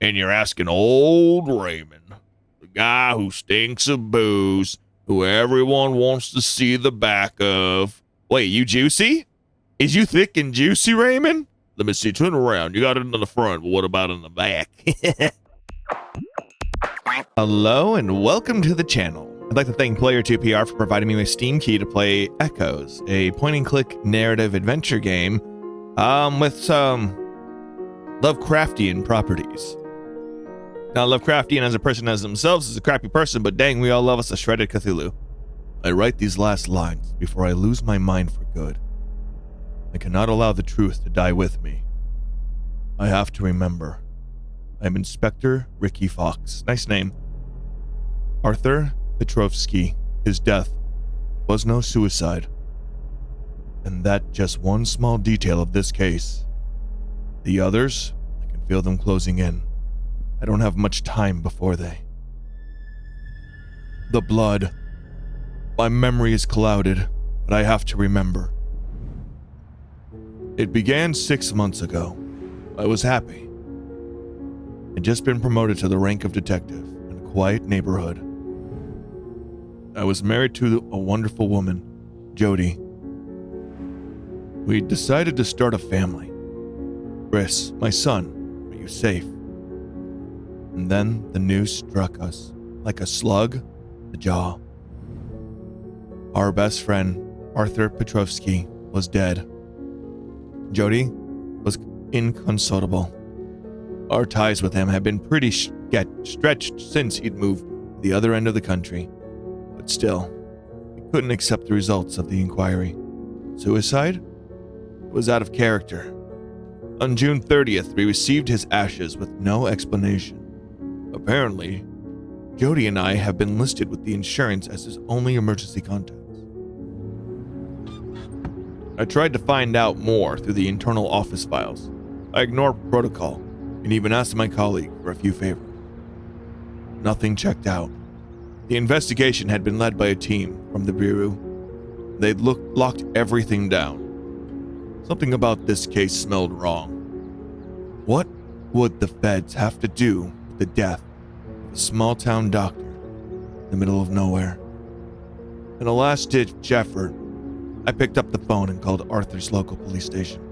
and you're asking old Raymond, the guy who stinks of booze, who everyone wants to see the back of. Wait, you juicy? Is you thick and juicy, Raymond? Let me see, turn around. You got it in the front, but what about in the back? Hello and welcome to the channel. I'd like to thank Player2PR for providing me with Steam key to play Echoes, a point-and-click narrative adventure game with some Lovecraftian properties. Now, Lovecraftian as a person as themselves is a crappy person, but dang, we all love us a shredded Cthulhu. I write these last lines before I lose my mind for good. I cannot allow the truth to die with me. I have to remember. I'm Inspector Ricky Fox. Nice name. Arthur Petrovsky. His death was no suicide. And that just one small detail of this case. The others, I can feel them closing in. I don't have much time before they. The blood. My memory is clouded, but I have to remember. It began 6 months ago. I was happy. I'd just been promoted to the rank of detective in a quiet neighborhood. I was married to a wonderful woman, Jody. We decided to start a family. Chris, my son, are you safe? And then the news struck us, like a slug, the jaw. Our best friend, Arthur Petrovsky, was dead. Jody was inconsolable. Our ties with him had been pretty stretched since he'd moved to the other end of the country. But still, we couldn't accept the results of the inquiry. Suicide? It was out of character. On June 30th, we received his ashes with no explanation. Apparently, Jody and I have been listed with the insurance as his only emergency contacts. I tried to find out more through the internal office files. I ignored protocol and even asked my colleague for a few favors. Nothing checked out. The investigation had been led by a team from the Bureau. They'd locked everything down. Something about this case smelled wrong. What would the feds have to do with the death of a small-town doctor in the middle of nowhere? In a last-ditch effort, I picked up the phone and called Arthur's local police station.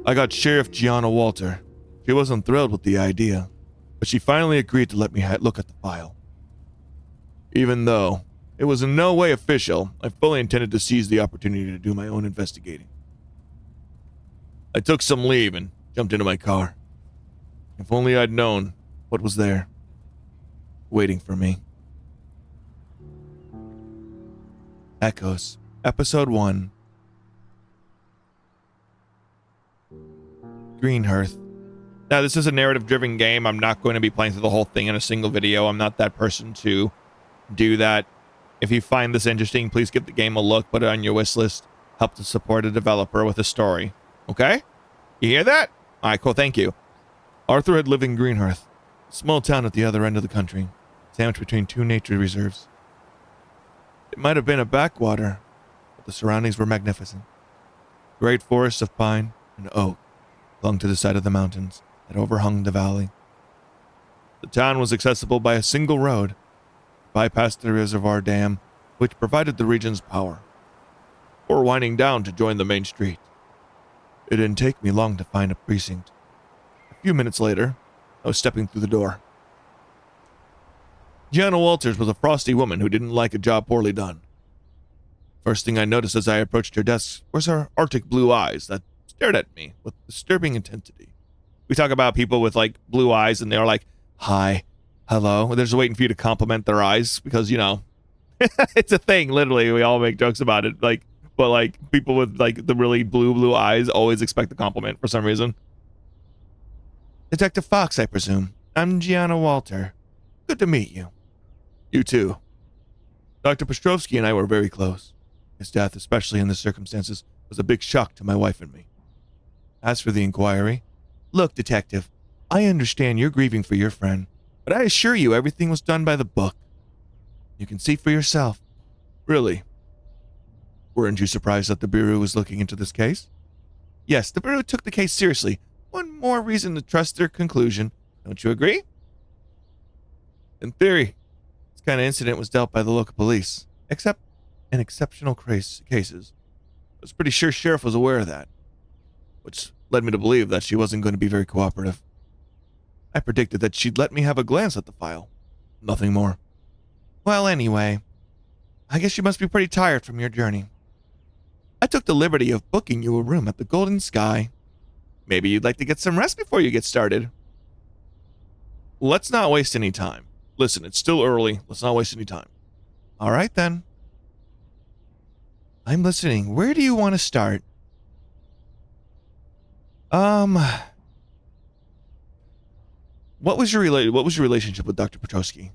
I got Sheriff Gianna Walter. She wasn't thrilled with the idea, but she finally agreed to let me look at the file. Even though it was in no way official, I fully intended to seize the opportunity to do my own investigating. I took some leave and jumped into my car. If only I'd known what was there, waiting for me. Echoes, Episode 1. Greenhearth. Now, this is a narrative-driven game. I'm not going to be playing through the whole thing in a single video. I'm not that person to do that. If you find this interesting, please give the game a look, put it on your wish list, help to support a developer with a story. Okay? You hear that? All right, cool, thank you. Arthur had lived in Greenhearth, a small town at the other end of the country, sandwiched between two nature reserves. It might have been a backwater, but the surroundings were magnificent. Great forests of pine and oak clung to the side of the mountains that overhung the valley. The town was accessible by a single road, bypassed the reservoir dam, which provided the region's power, or winding down to join the main street. It didn't take me long to find a precinct. A few minutes later, I was stepping through the door. Gianna Walters was a frosty woman who didn't like a job poorly done. First thing I noticed as I approached her desk was her arctic blue eyes that stared at me with disturbing intensity. We talk about people with, like, blue eyes, and they're like, hi, hello. They're just waiting for you to compliment their eyes because, you know, it's a thing, literally. We all make jokes about it. Like, but, like, people with, like, the really blue eyes always expect a compliment for some reason. Detective Fox, I presume. I'm Gianna Walter. Good to meet you. You too. Dr. Petrovsky and I were very close. His death, especially in the circumstances, was a big shock to my wife and me. As for the inquiry, look, Detective, I understand you're grieving for your friend, but I assure you everything was done by the book. You can see for yourself. Really? Weren't you surprised that the Bureau was looking into this case? Yes, the Bureau took the case seriously, one more reason to trust their conclusion. Don't you agree? In theory, this kind of incident was dealt by the local police, except in exceptional cases. I was pretty sure Sheriff was aware of that, which led me to believe that she wasn't going to be very cooperative. I predicted that she'd let me have a glance at the file. Nothing more. Well, anyway, I guess you must be pretty tired from your journey. I took the liberty of booking you a room at the Golden Sky. Maybe you'd like to get some rest before you get started. Let's not waste any time. Listen, it's still early. Let's not waste any time. All right, then. I'm listening. Where do you want to start? What was your relationship with Dr. Petrosky?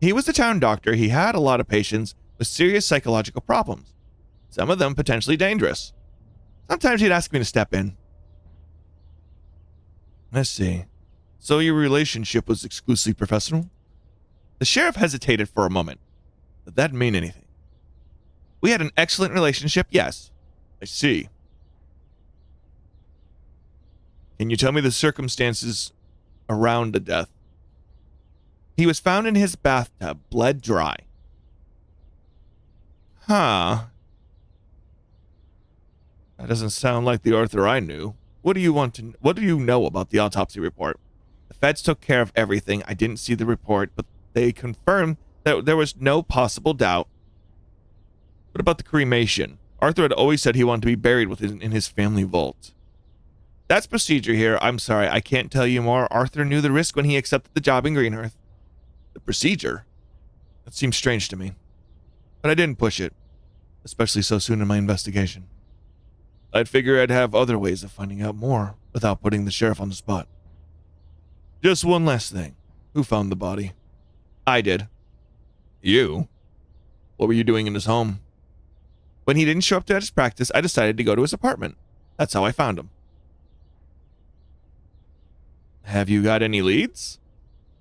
He was the town doctor. He had a lot of patients with serious psychological problems. Some of them potentially dangerous. Sometimes he'd ask me to step in. Let's see. So your relationship was exclusively professional? The sheriff hesitated for a moment. Did that mean anything? We had an excellent relationship, yes. I see. Can you tell me the circumstances around the death? He was found in his bathtub, bled dry. Huh. That doesn't sound like the Arthur I knew. What do you know about the autopsy report? The feds took care of everything. I didn't see the report, but they confirmed that there was no possible doubt. What about the cremation? Arthur had always said he wanted to be buried in his family vault. That's procedure here. I'm sorry, I can't tell you more. Arthur knew the risk when he accepted the job in Green Earth. The procedure? That seems strange to me. But I didn't push it, especially so soon in my investigation. I'd figure I'd have other ways of finding out more without putting the sheriff on the spot. Just one last thing. Who found the body? I did. You? What were you doing in his home? When he didn't show up to his practice, I decided to go to his apartment. That's how I found him. Have you got any leads?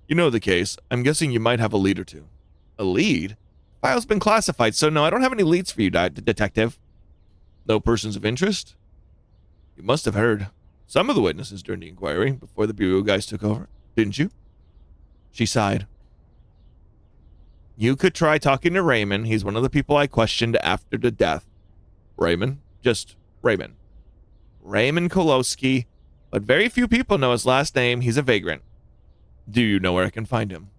You know the case. I'm guessing you might have a lead or two. A lead? The file's been classified, so no, I don't have any leads for you, detective. No persons of interest? You must have heard some of the witnesses during the inquiry before the Bureau guys took over, didn't you? She sighed. You could try talking to Raymond. He's one of the people I questioned after the death. Raymond? Just Raymond. Raymond Kolowski, but very few people know his last name. He's a vagrant. Do you know where I can find him?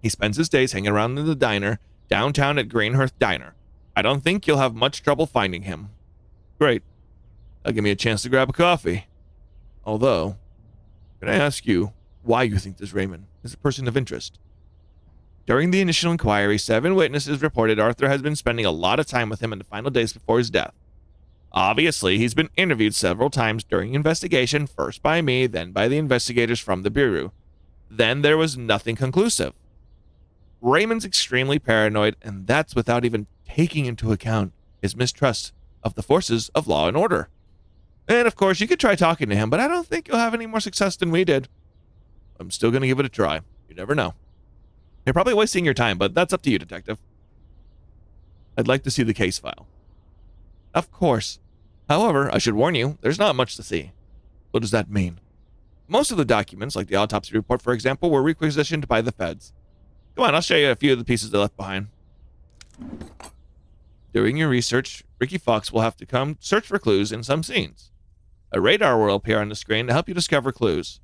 He spends his days hanging around in the diner, downtown at Greenhearth Diner. I don't think you'll have much trouble finding him. Great. That'll give me a chance to grab a coffee. Although, can I ask you why you think this Raymond is a person of interest? During the initial inquiry, 7 witnesses reported Arthur has been spending a lot of time with him in the final days before his death. Obviously, he's been interviewed several times during investigation, first by me, then by the investigators from the Bureau. Then there was nothing conclusive. Raymond's extremely paranoid, and that's without even taking into account his mistrust of the forces of law and order. And of course, you could try talking to him, but I don't think you'll have any more success than we did. I'm still going to give it a try. You never know. You're probably wasting your time, but that's up to you, detective. I'd like to see the case file. Of course. However, I should warn you, there's not much to see. What does that mean? Most of the documents, like the autopsy report, for example, were requisitioned by the feds. Come on, I'll show you a few of the pieces they left behind. During your research, Ricky Fox will have to come search for clues in some scenes. A radar will appear on the screen to help you discover clues.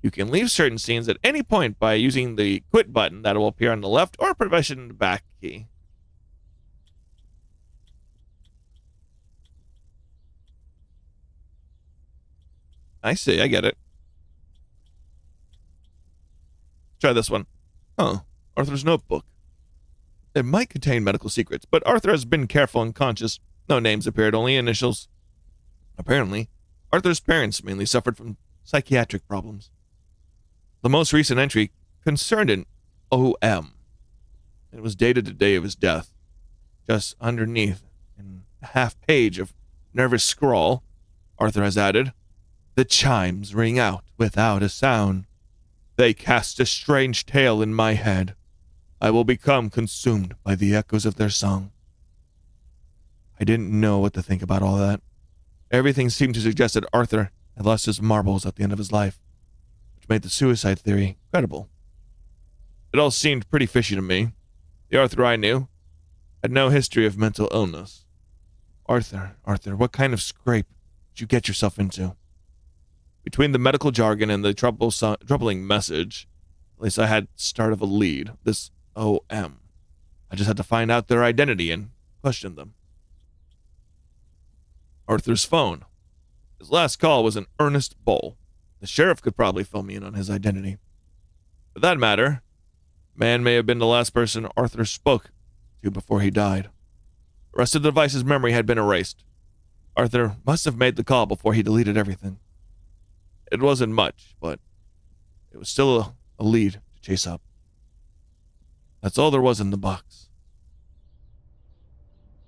You can leave certain scenes at any point by using the quit button that will appear on the left or pressing the back key. I see, I get it. Try this one. Huh, Arthur's notebook. It might contain medical secrets, but Arthur has been careful and conscious. No names appeared, only initials. Apparently, Arthur's parents mainly suffered from psychiatric problems. The most recent entry concerned an OM. It was dated the day of his death. Just underneath, in a half-page of nervous scrawl, Arthur has added, "The chimes ring out without a sound. They cast a strange tale in my head. I will become consumed by the echoes of their song." I didn't know what to think about all that. Everything seemed to suggest that Arthur had lost his marbles at the end of his life, which made the suicide theory credible. It all seemed pretty fishy to me. The Arthur I knew had no history of mental illness. Arthur, what kind of scrape did you get yourself into? Between the medical jargon and the troubling message, at least I had start of a lead. This OM. I just had to find out their identity and question them. Arthur's phone. His last call was an Ernest Bull. The sheriff could probably fill me in on his identity. For that matter, man may have been the last person Arthur spoke to before he died. The rest of the device's memory had been erased. Arthur must have made the call before he deleted everything. It wasn't much, but it was still a lead to chase up. That's all there was in the box.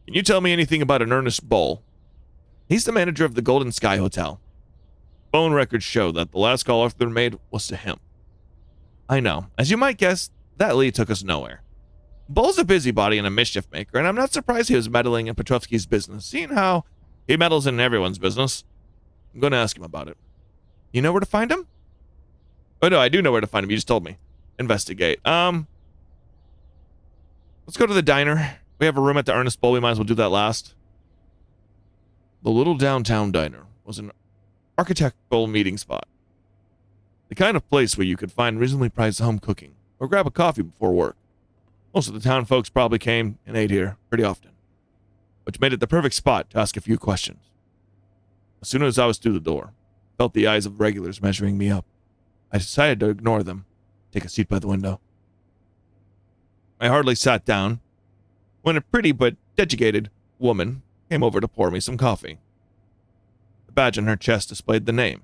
Can you tell me anything about an Ernest Bull? He's the manager of the Golden Sky Hotel. Phone records show that the last call Arthur made was to him. I know. As you might guess, that lead took us nowhere. Bull's a busybody and a mischief maker, and I'm not surprised he was meddling in Petrovsky's business, seeing how he meddles in everyone's business. I'm going to ask him about it. You know where to find him? Oh, no, I do know where to find him. You just told me. Investigate. Let's go to the diner. We have a room at the Ernest Bull. We might as well do that last. The little downtown diner was an architectural meeting spot. The kind of place where you could find reasonably priced home cooking or grab a coffee before work. Most of the town folks probably came and ate here pretty often, which made it the perfect spot to ask a few questions. As soon as I was through the door, I felt the eyes of regulars measuring me up. I decided to ignore them, take a seat by the window. I hardly sat down when a pretty but dedicated woman came over to pour me some coffee. The badge on her chest displayed the name,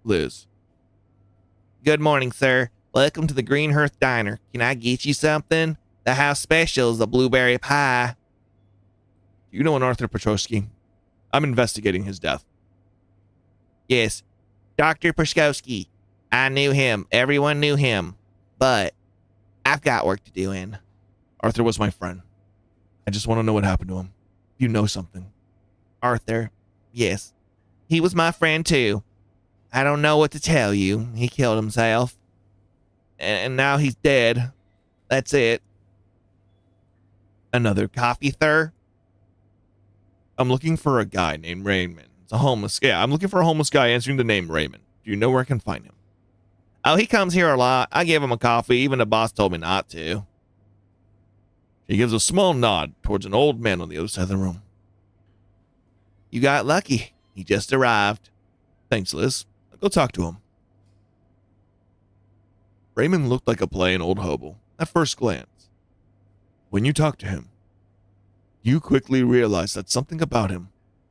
Liz. Good morning, sir. Welcome to the Greenhearth Diner. Can I get you something? The house special is a blueberry pie. Do you know an Arthur Petrovsky? I'm investigating his death. Yes, Dr. Petrovsky. I knew him. Everyone knew him. But I've got work to do in. Arthur was my friend. I just want to know what happened to him. You know something. Arthur, yes. He was my friend too. I don't know what to tell you. He killed himself. And now he's dead. That's it. Another coffee, sir? I'm looking for a guy named Raymond. It's a homeless. Yeah, I'm looking for a homeless guy answering the name Raymond. Do you know where I can find him? Oh, he comes here a lot. I give him a coffee. Even the boss told me not to. He gives a small nod towards an old man on the other side of the room. You got lucky. He just arrived. Thanks, Liz. I'll go talk to him. Raymond looked like a plain old hobo at first glance. When you talked to him, you quickly realized that something about him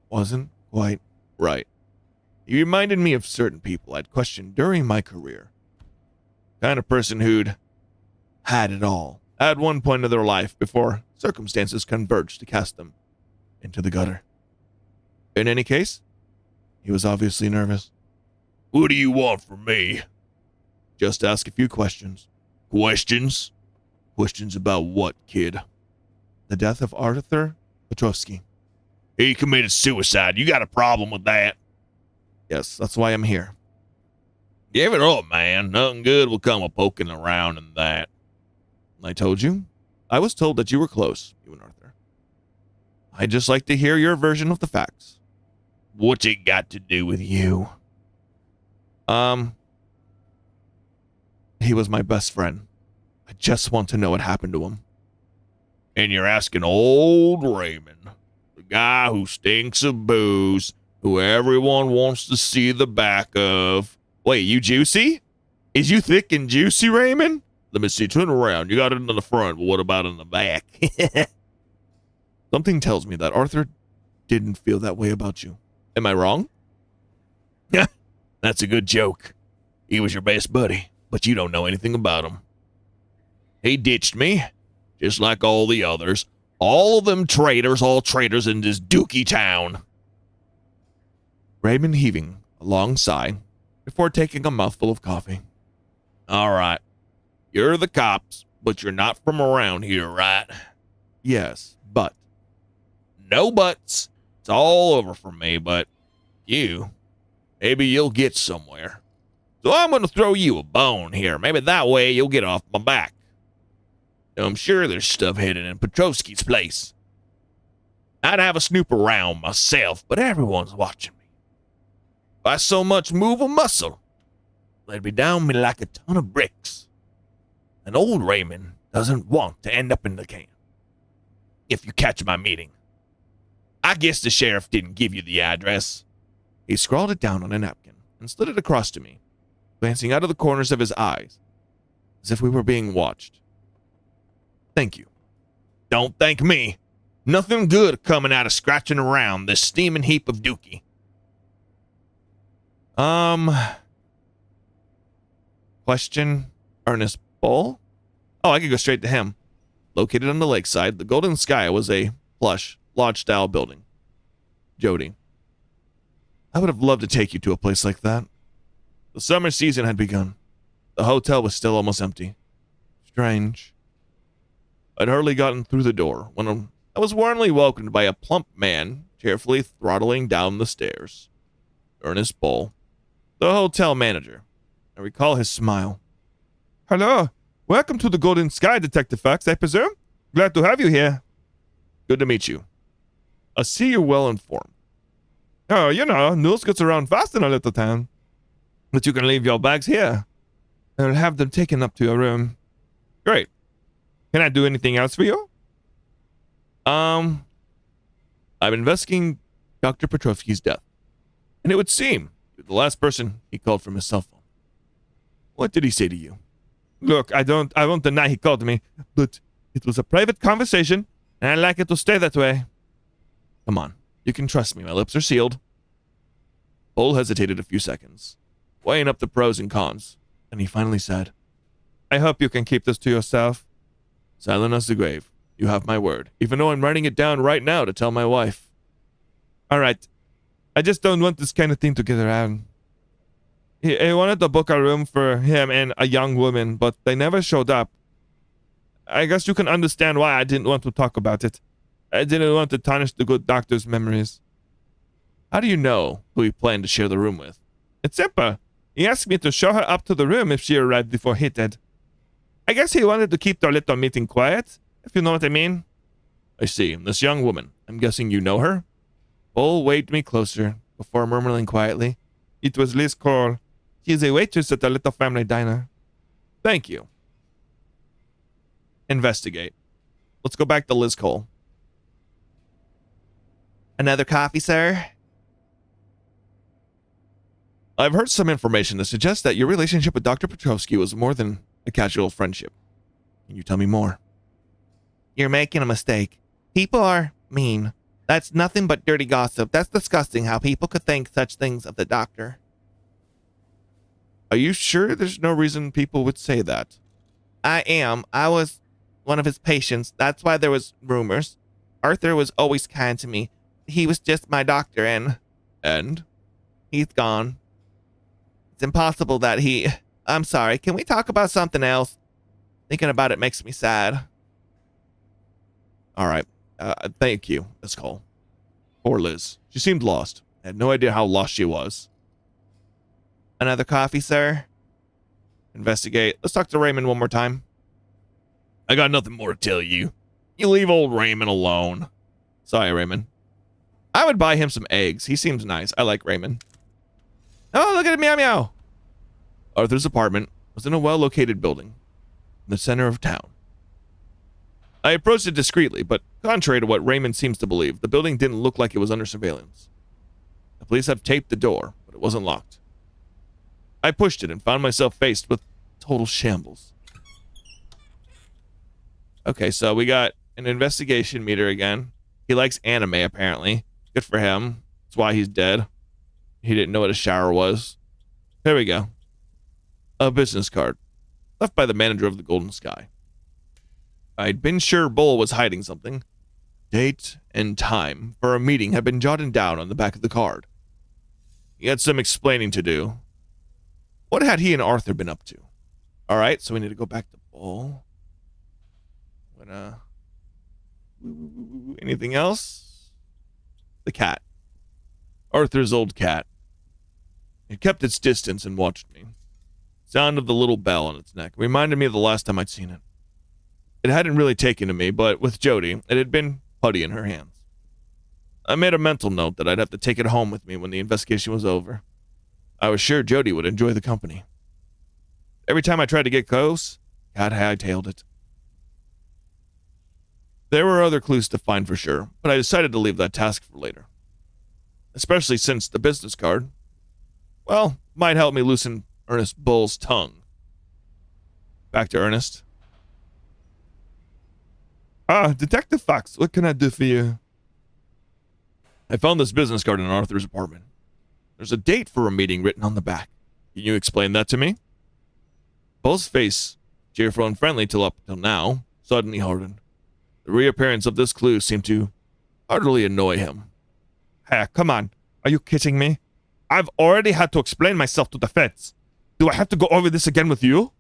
wasn't quite right. He reminded me of certain people I'd questioned during my career. Kind of person who'd had it all at one point of their life before circumstances converged to cast them into the gutter. In any case, he was obviously nervous. What do you want from me? Just ask a few questions. Questions? Questions about what, kid? The death of Arthur Petrovsky. He committed suicide. You got a problem with that? Yes, that's why I'm here. Give it up, man. Nothing good will come of poking around in that. I told you. I was told that you were close, you and Arthur. I'd just like to hear your version of the facts. What's it got to do with you? He was my best friend. I just want to know what happened to him. And you're asking old Raymond, the guy who stinks of booze, who everyone wants to see the back of. Wait, you juicy? Is you thick and juicy, Raymond? Let me see, turn around. You got it in the front, but what about in the back? Something tells me that Arthur didn't feel that way about you. Am I wrong? Yeah, that's a good joke. He was your best buddy, but you don't know anything about him. He ditched me, just like all the others. All of them traitors, all traitors in this dookie town. Raymond heaving a long sigh before taking a mouthful of coffee. All right. You're the cops, but you're not from around here, right? Yes, but. No buts. It's all over for me, but you Maybe you'll get somewhere. So I'm going to throw you a bone here. Maybe that way you'll get off my back. Now, I'm sure there's stuff hidden in Petrovsky's place. I'd have a snoop around myself, but everyone's watching me. If I so much move a muscle, they'd be down me like a ton of bricks. And old Raymond doesn't want to end up in the can. If you catch my meaning. I guess the sheriff didn't give you the address. He scrawled it down on a napkin and slid it across to me, glancing out of the corners of his eyes, as if we were being watched. Thank you. Don't thank me. Nothing good coming out of scratching around this steaming heap of dookie. Question, Ernest Bull? Oh, I could go straight to him. Located on the lakeside, the Golden Sky was a plush, lodge-style building. Jody. I would have loved to take you to a place like that. The summer season had begun. The hotel was still almost empty. Strange. I'd hardly gotten through the door when I was warmly welcomed by a plump man cheerfully throttling down the stairs. Ernest Bull, the hotel manager. I recall his smile. Hello. Welcome to the Golden Sky, Detective Fox, I presume? Glad to have you here. Good to meet you. I see you're well informed. Oh, you know, news gets around fast in a little town. But you can leave your bags here. I'll have them taken up to your room. Great. Can I do anything else for you? I'm investigating Dr. Petrovsky's death. And it would seem you're the last person he called from his cell phone. What did he say to you? Look, I won't deny he called me, but it was a private conversation, and I'd like it to stay that way. Come on, you can trust me. My lips are sealed. Bull hesitated a few seconds, weighing up the pros and cons, and he finally said, I hope you can keep this to yourself. Silent as the grave. You have my word, even though I'm writing it down right now to tell my wife. All right. I just don't want this kind of thing to get around. He wanted to book a room for him and a young woman, but they never showed up. I guess you can understand why I didn't want to talk about it. I didn't want to tarnish the good doctor's memories. How do you know who he planned to share the room with? It's simple. He asked me to show her up to the room if she arrived before he did. I guess he wanted to keep their little meeting quiet, if you know what I mean. I see. This young woman, I'm guessing you know her? Bull waved me closer before murmuring quietly, It was Liz Cole. She is a waitress at the little family diner. Thank you. Investigate. Let's go back to Liz Cole. Another coffee, sir? I've heard some information that suggests that your relationship with Dr. Petrovsky was more than a casual friendship. Can you tell me more? You're making a mistake. People are mean. That's nothing but dirty gossip. That's disgusting how people could think such things of the doctor. Are you sure there's no reason people would say that? I am. I was one of his patients. That's why there was rumors. Arthur was always kind to me. He was just my doctor and... And? He's gone. It's impossible that he... I'm sorry. Can we talk about something else? Thinking about it makes me sad. All right. Thank you, Miss Cole. Poor Liz. She seemed lost. I had no idea how lost she was. Another coffee, sir? Investigate. Let's talk to Raymond one more time. I got nothing more to tell you. You leave old Raymond alone. Sorry, Raymond. I would buy him some eggs. He seems nice. I like Raymond. Oh, look at it, meow meow. Arthur's apartment was in a well-located building in the center of town. I approached it discreetly, but contrary to what Raymond seems to believe, the building didn't look like it was under surveillance. The police have taped the door, but it wasn't locked. I pushed it and found myself faced with total shambles. Okay, so we got an investigation meter again. He likes anime, apparently. Good for him. That's why he's dead. He didn't know what a shower was. Here we go. A business card. Left by the manager of the Golden Sky. I'd been sure Bull was hiding something. Date and time for a meeting had been jotted down on the back of the card. He had some explaining to do. What had he and Arthur been up to? All right, so we need to go back to Bull. Anything else? The cat. Arthur's old cat. It kept its distance and watched me. Sound of the little bell on its neck reminded me of the last time I'd seen it. It hadn't really taken to me, but with Jody, it had been putty in her hands. I made a mental note that I'd have to take it home with me when the investigation was over. I was sure Jody would enjoy the company. Every time I tried to get close, Cat hightailed it. There were other clues to find for sure, but I decided to leave that task for later. Especially since the business card, well, might help me loosen Ernest Bull's tongue. Back to Ernest. Detective Fox, what can I do for you? I found this business card in Arthur's apartment. There's a date for a meeting written on the back. Can you explain that to me? Bull's face, cheerful and friendly up till now, suddenly hardened. The reappearance of this clue seemed to utterly annoy him. Hey, come on. Are you kidding me? I've already had to explain myself to the feds. Do I have to go over this again with you?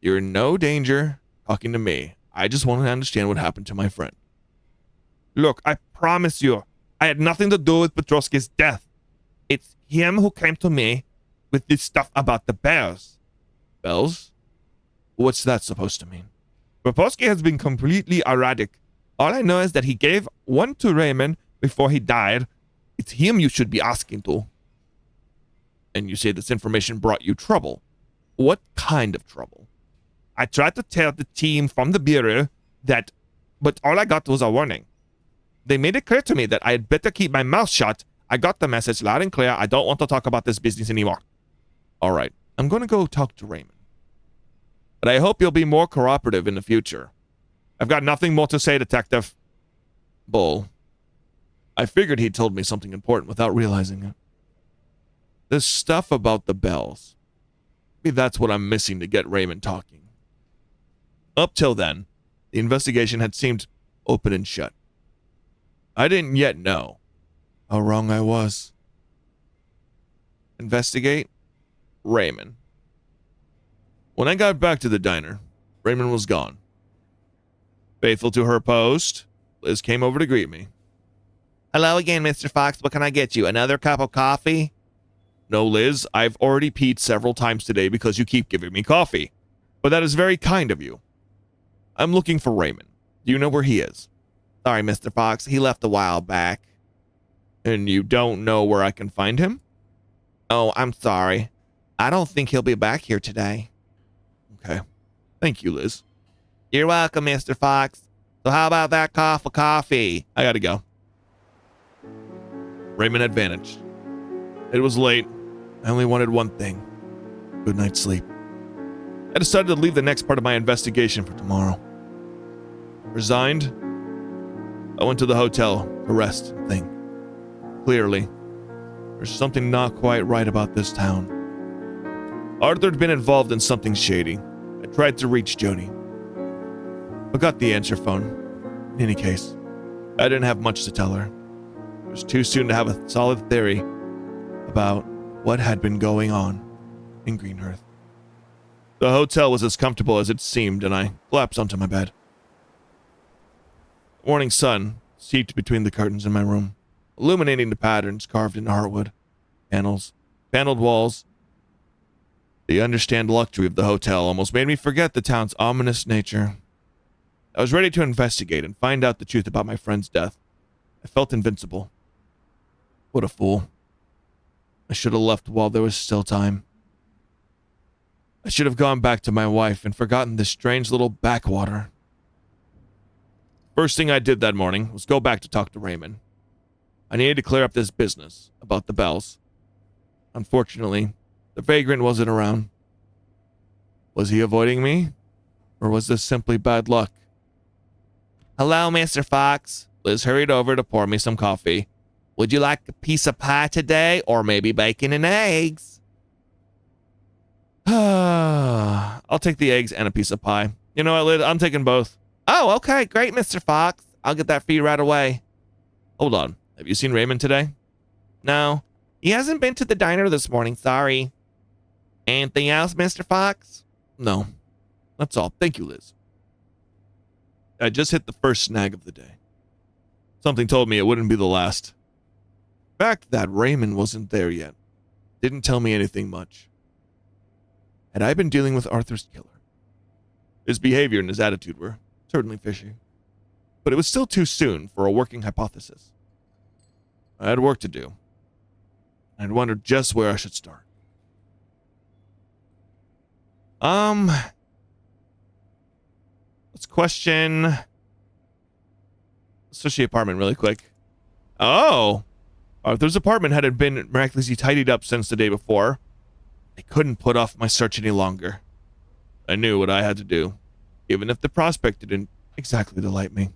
You're in no danger talking to me. I just want to understand what happened to my friend. Look, I promise you, I had nothing to do with Petrovsky's death. It's him who came to me with this stuff about the bells. Bells? What's that supposed to mean? Petrovsky has been completely erratic. All I know is that he gave one to Raymond before he died. It's him you should be asking to. And you say this information brought you trouble. What kind of trouble? I tried to tell the team from the bureau that, but all I got was a warning. They made it clear to me that I had better keep my mouth shut. I got the message loud and clear. I don't want to talk about this business anymore. All right, I'm going to go talk to Raymond. But I hope you'll be more cooperative in the future. I've got nothing more to say, Detective. Bull. I figured he'd told me something important without realizing it. This stuff about the bells. Maybe that's what I'm missing to get Raymond talking. Up till then, the investigation had seemed open and shut. I didn't yet know how wrong I was. Investigate Raymond. When I got back to the diner, Raymond was gone. Faithful to her post, Liz came over to greet me. Hello again, Mr. Fox. What can I get you? Another cup of coffee? No, Liz. I've already peed several times today because you keep giving me coffee. But that is very kind of you. I'm looking for Raymond. Do you know where he is? Sorry, Mr. Fox. He left a while back. And you don't know where I can find him? Oh, I'm sorry. I don't think he'll be back here today. Okay. Thank you, Liz. You're welcome, Mr. Fox. So how about that cup of coffee? I gotta go. Raymond had vanished. It was late. I only wanted one thing. Good night's sleep. I decided to leave the next part of my investigation for tomorrow. Resigned, I went to the hotel to rest and think. Clearly, there's something not quite right about this town. Arthur had been involved in something shady. I tried to reach Jody, but got the answer phone. In any case, I didn't have much to tell her. It was too soon to have a solid theory about what had been going on in Greenearth. The hotel was as comfortable as it seemed, and I collapsed onto my bed. The morning sun seeped between the curtains in my room, illuminating the patterns carved into heartwood, panels, paneled walls. The understand luxury of the hotel almost made me forget the town's ominous nature. I was ready to investigate and find out the truth about my friend's death. I felt invincible. What a fool. I should have left while there was still time. I should have gone back to my wife and forgotten this strange little backwater. First thing I did that morning was go back to talk to Raymond. I needed to clear up this business about the bells. Unfortunately, the vagrant wasn't around. Was he avoiding me? Or was this simply bad luck? Hello, Mr. Fox. Liz hurried over to pour me some coffee. Would you like a piece of pie today, or maybe bacon and eggs? I'll take the eggs and a piece of pie. You know what, Liz? I'm taking both. Oh, okay. Great, Mr. Fox. I'll get that for you right away. Hold on. Have you seen Raymond today? No. He hasn't been to the diner this morning. Sorry. Anything else, Mr. Fox? No. That's all. Thank you, Liz. I just hit the first snag of the day. Something told me it wouldn't be the last. The fact that Raymond wasn't there yet didn't tell me anything much. Had I been dealing with Arthur's killer? His behavior and his attitude were certainly fishy, but it was still too soon for a working hypothesis. I had work to do. I'd wondered just where I should start. Let's question associate apartment really quick. Oh, Arthur's apartment hadn't been miraculously tidied up since the day before. I couldn't put off my search any longer. I knew what I had to do, even if the prospect didn't exactly delight me.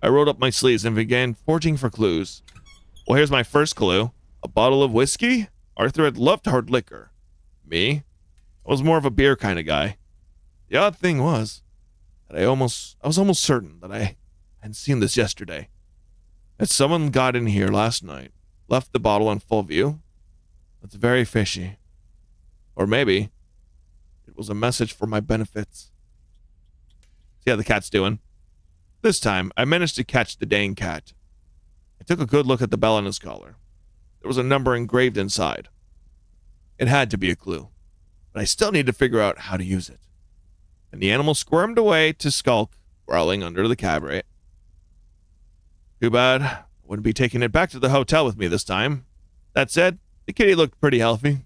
I rolled up my sleeves and began forging for clues. Well, here's my first clue. A bottle of whiskey? Arthur had loved hard liquor. Me? I was more of a beer kind of guy. The odd thing was that I was almost certain that I had seen this yesterday. That someone got in here last night, left the bottle in full view. That's very fishy. Or maybe it was a message for my benefits. See how the cat's doing. This time, I managed to catch the dang cat. I took a good look at the bell on his collar. There was a number engraved inside. It had to be a clue, but I still need to figure out how to use it. And the animal squirmed away to skulk, growling under the cabaret. Too bad. I wouldn't be taking it back to the hotel with me this time. That said, the kitty looked pretty healthy.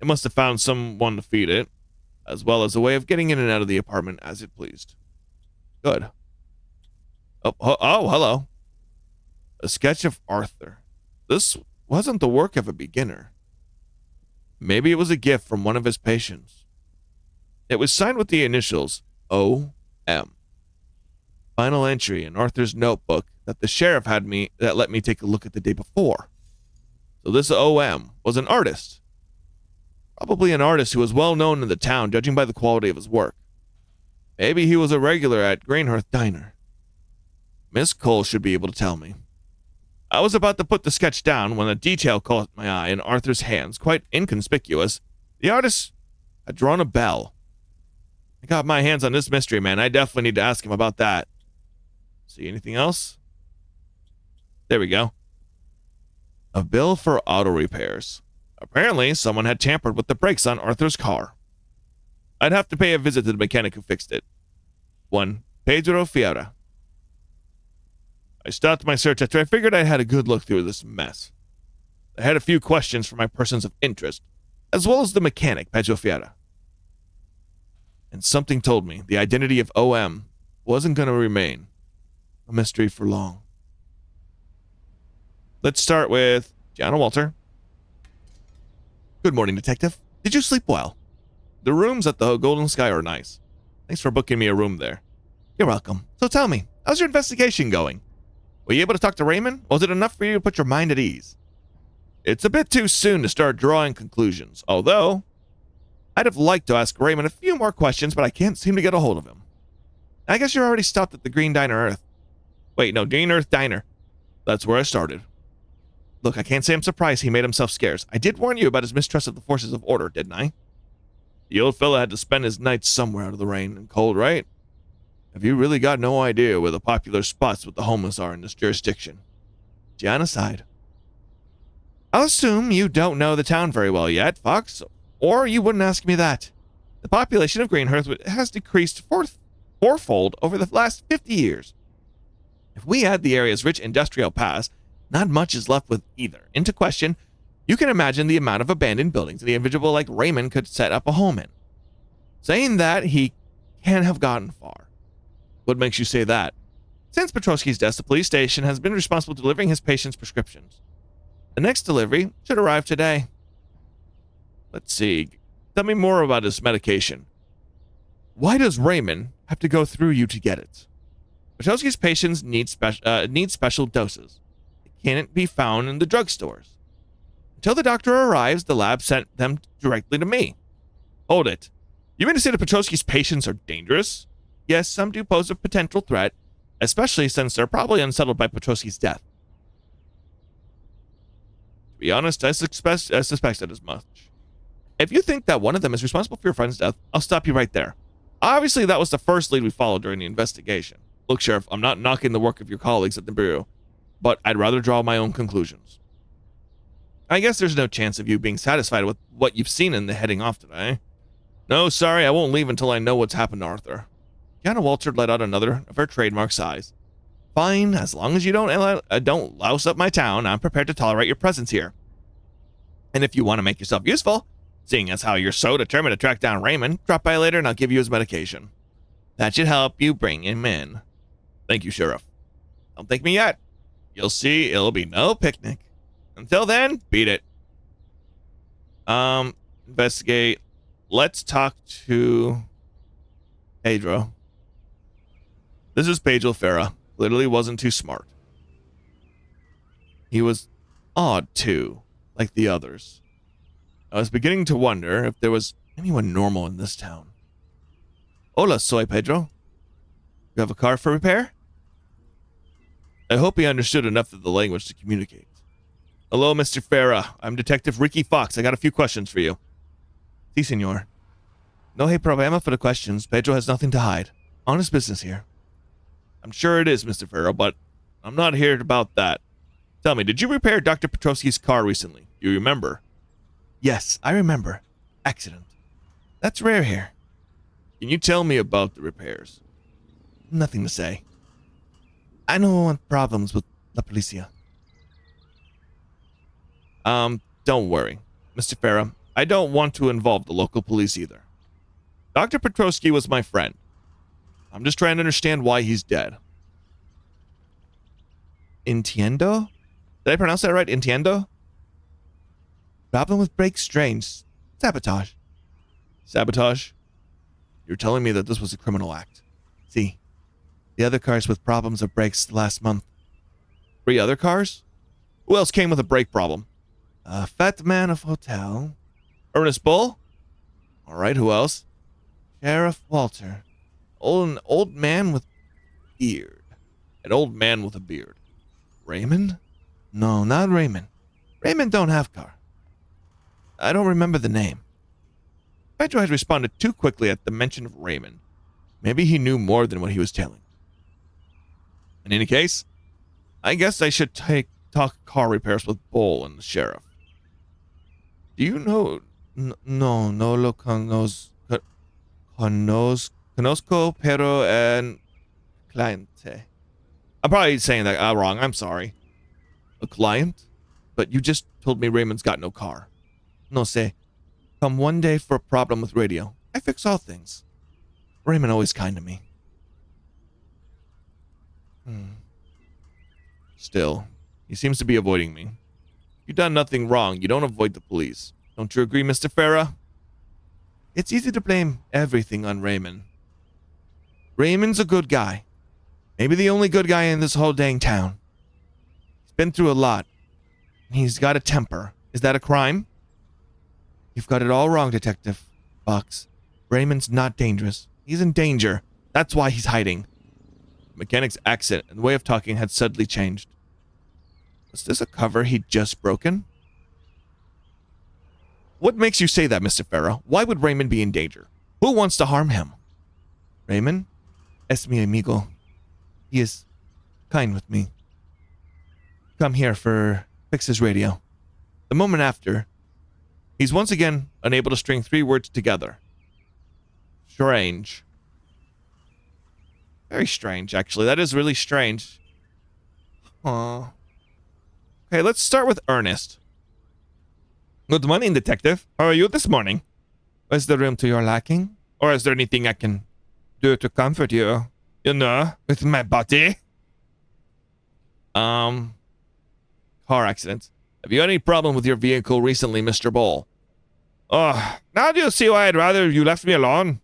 It must have found someone to feed it, as well as a way of getting in and out of the apartment as it pleased. Good. Oh, hello. A sketch of Arthur. This wasn't the work of a beginner. Maybe it was a gift from one of his patients. It was signed with the initials O.M. Final entry in Arthur's notebook that the sheriff let me take a look at the day before. So this O.M. was an artist. Probably an artist who was well known in the town, judging by the quality of his work. Maybe he was a regular at Greenhearth Diner. Miss Cole should be able to tell me. I was about to put the sketch down when a detail caught my eye in Arthur's hands, quite inconspicuous. The artist had drawn a bell. I got my hands on this mystery man. I definitely need to ask him about that. See anything else? There we go. A bill for auto repairs. Apparently, someone had tampered with the brakes on Arthur's car. I'd have to pay a visit to the mechanic who fixed it. One Pedro Fiera. I stopped my search after I figured I had a good look through this mess. I had a few questions for my persons of interest, as well as the mechanic, Pedro Fiera. And something told me the identity of O.M. wasn't going to remain a mystery for long. Let's start with Gianna Walter. Good morning, Detective. Did you sleep well? The rooms at the Golden Sky are nice. Thanks for booking me a room there. You're welcome. So tell me, how's your investigation going? Were you able to talk to Raymond? Was it enough for you to put your mind at ease? It's a bit too soon to start drawing conclusions, although I'd have liked to ask Raymond a few more questions, but I can't seem to get a hold of him. I guess you're already stopped at the Green Earth Diner. That's where I started. Look, I can't say I'm surprised he made himself scarce. I did warn you about his mistrust of the forces of order, didn't I? The old fella had to spend his nights somewhere out of the rain and cold, right? Have you really got no idea where the popular spots with the homeless are in this jurisdiction? Gianna sighed. I'll assume you don't know the town very well yet, Fox, or you wouldn't ask me that. The population of Greenhearth has decreased fourfold over the last 50 years. If we add the area's rich industrial past, not much is left with either. Into question, you can imagine the amount of abandoned buildings an individual like Raymond could set up a home in. Saying that, he can't have gotten far. What makes you say that? Since Petrosky's death, the police station has been responsible for delivering his patients' prescriptions. The next delivery should arrive today. Let's see. Tell me more about his medication. Why does Raymond have to go through you to get it? Petrosky's patients need special doses. It can't be found in the drugstores. Until the doctor arrives, the lab sent them directly to me. Hold it. You mean to say that Petrosky's patients are dangerous? Yes, some do pose a potential threat, especially since they're probably unsettled by Petrosky's death. To be honest, I suspected as much. If you think that one of them is responsible for your friend's death, I'll stop you right there. Obviously, that was the first lead we followed during the investigation. Look, Sheriff, I'm not knocking the work of your colleagues at the Bureau, but I'd rather draw my own conclusions. I guess there's no chance of you being satisfied with what you've seen in the heading off today. No, sorry, I won't leave until I know what's happened to Arthur. Kiana Walter let out another of her trademark sighs. Fine, as long as you don't louse up my town, I'm prepared to tolerate your presence here. And if you want to make yourself useful, seeing as how you're so determined to track down Raymond, drop by later and I'll give you his medication. That should help you bring him in. Thank you, Sheriff. Don't thank me yet. You'll see it'll be no picnic. Until then, beat it. Investigate. Let's talk to Pedro. This is Pedro Farah. Literally wasn't too smart. He was odd, too, like the others. I was beginning to wonder if there was anyone normal in this town. Hola, soy Pedro. You have a car for repair? I hope he understood enough of the language to communicate. Hello, Mr. Farah. I'm Detective Ricky Fox. I got a few questions for you. Si, senor. No hay problema for the questions. Pedro has nothing to hide. Honest business here. I'm sure it is, Mr. Farah, but I'm not here about that. Tell me, did you repair Dr. Petrovsky's car recently? Do you remember? Yes, I remember. Accident. That's rare here. Can you tell me about the repairs? Nothing to say. I don't want problems with La Policia. Don't worry, Mr. Farah. I don't want to involve the local police either. Dr. Petrovsky was my friend. I'm just trying to understand why he's dead. Entiendo? Did I pronounce that right? Entiendo? Problem with brakes strange. Sabotage. Sabotage? You're telling me that this was a criminal act. See, the other cars with problems of brakes last month. 3 other cars? Who else came with a brake problem? A fat man of hotel. Ernest Bull? Alright, who else? Sheriff Walter. An old man with beard. An old man with a beard. Raymond? No, not Raymond. Raymond don't have car. I don't remember the name. Pedro had responded too quickly at the mention of Raymond. Maybe he knew more than what he was telling. In any case, I guess I should talk car repairs with Bull and the sheriff. Do you know... No lo conozco, pero en cliente. I'm probably saying that wrong. I'm sorry. A client? But you just told me Raymond's got no car. No sé. Come one day for a problem with radio. I fix all things. Raymond always kind to me. Still, he seems to be avoiding me. You've done nothing wrong. You don't avoid the police. Don't you agree, Mr. Farah? It's easy to blame everything on Raymond. Raymond's a good guy. Maybe the only good guy in this whole dang town. He's been through a lot. He's got a temper. Is that a crime? You've got it all wrong, Detective Fox. Raymond's not dangerous. He's in danger. That's why he's hiding. The mechanic's accent and way of talking had suddenly changed. Was this a cover he'd just broken? What makes you say that, Mr. Farah? Why would Raymond be in danger? Who wants to harm him? Raymond? Es mi amigo. He is kind with me. Come here fix his radio. The moment after, he's once again unable to string 3 words together. Strange. Very strange, actually. That is really strange. Huh. Okay, let's start with Ernest. Good morning, Detective. How are you this morning? Is the room to your liking? Or is there anything I can do to comfort you? You know, with my body? Car accident. Have you had any problem with your vehicle recently, Mr. Bull? Oh, now do you see why I'd rather you left me alone?